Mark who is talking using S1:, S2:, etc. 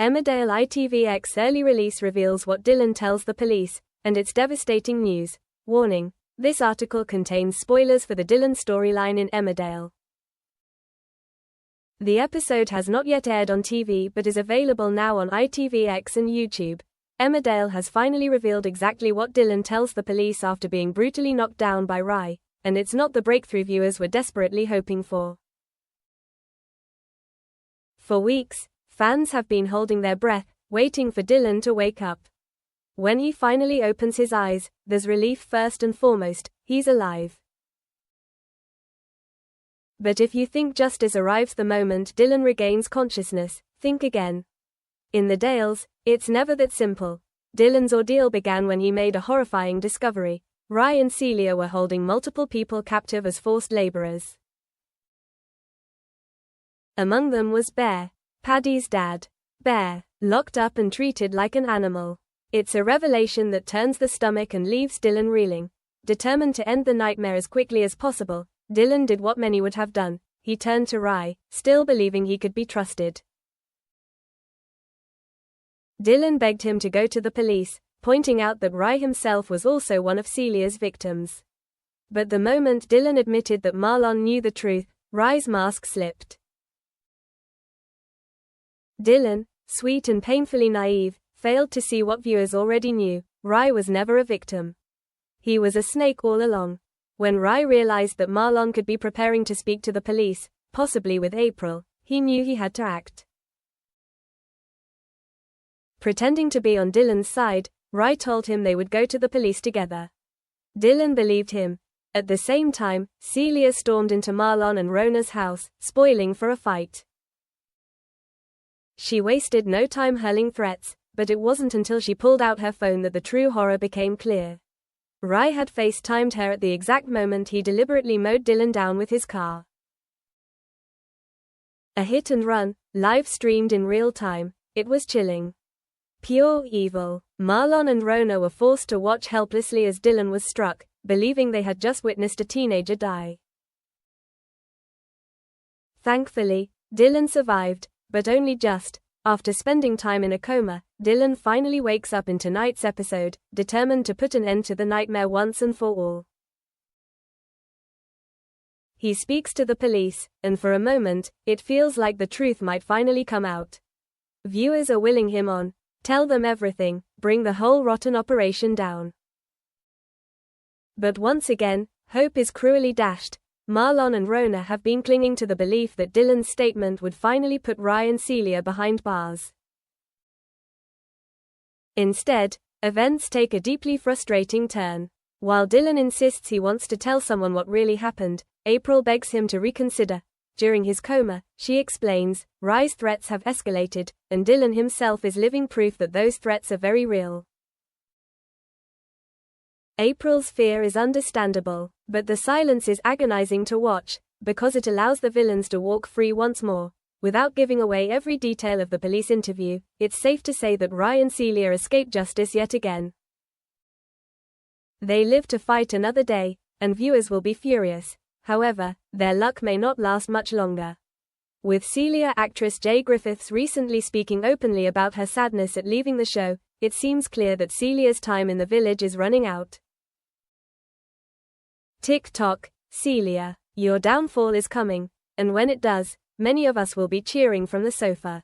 S1: Emmerdale ITVX early release reveals what Dylan tells the police, and it's devastating news. Warning: this article contains spoilers for the Dylan storyline in Emmerdale. The episode has not yet aired on TV but is available now on ITVX and YouTube. Emmerdale has finally revealed exactly what Dylan tells the police after being brutally knocked down by Rye, and it's not the breakthrough viewers were desperately hoping for. For weeks, fans have been holding their breath, waiting for Dylan to wake up. When he finally opens his eyes, there's relief first and foremost: he's alive. But if you think justice arrives the moment Dylan regains consciousness, think again. In the Dales, it's never that simple. Dylan's ordeal began when he made a horrifying discovery. Rye and Celia were holding multiple people captive as forced laborers. Among them was Bear, Paddy's dad. Bear, locked up and treated like an animal. It's a revelation that turns the stomach and leaves Dylan reeling. Determined to end the nightmare as quickly as possible, Dylan did what many would have done. He turned to Rye, still believing he could be trusted. Dylan begged him to go to the police, pointing out that Rye himself was also one of Celia's victims. But the moment Dylan admitted that Marlon knew the truth, Rye's mask slipped. Dylan, sweet and painfully naive, failed to see what viewers already knew: Rye was never a victim. He was a snake all along. When Rye realized that Marlon could be preparing to speak to the police, possibly with April, he knew he had to act. Pretending to be on Dylan's side, Rye told him they would go to the police together. Dylan believed him. At the same time, Celia stormed into Marlon and Rona's house, spoiling for a fight. She wasted no time hurling threats, but it wasn't until she pulled out her phone that the true horror became clear. Rye had FaceTimed her at the exact moment he deliberately mowed Dylan down with his car. A hit and run, live streamed in real time. It was chilling. Pure evil. Marlon and Rona were forced to watch helplessly as Dylan was struck, believing they had just witnessed a teenager die. Thankfully, Dylan survived, but only just. After spending time in a coma, Dylan finally wakes up in tonight's episode, determined to put an end to the nightmare once and for all. He speaks to the police, and for a moment, it feels like the truth might finally come out. Viewers are willing him on. Tell them everything, bring the whole rotten operation down. But once again, hope is cruelly dashed. Marlon and Rona have been clinging to the belief that Dylan's statement would finally put Rye and Celia behind bars. Instead, events take a deeply frustrating turn. While Dylan insists he wants to tell someone what really happened, April begs him to reconsider. During his coma, she explains, Rye's threats have escalated, and Dylan himself is living proof that those threats are very real. April's fear is understandable, but the silence is agonizing to watch, because it allows the villains to walk free once more. Without giving away every detail of the police interview, it's safe to say that Rye and Celia escape justice yet again. They live to fight another day, and viewers will be furious. However, their luck may not last much longer. With Celia actress Jay Griffiths recently speaking openly about her sadness at leaving the show, it seems clear that Celia's time in the village is running out. Tick-tock, Celia, your downfall is coming, and when it does, many of us will be cheering from the sofa.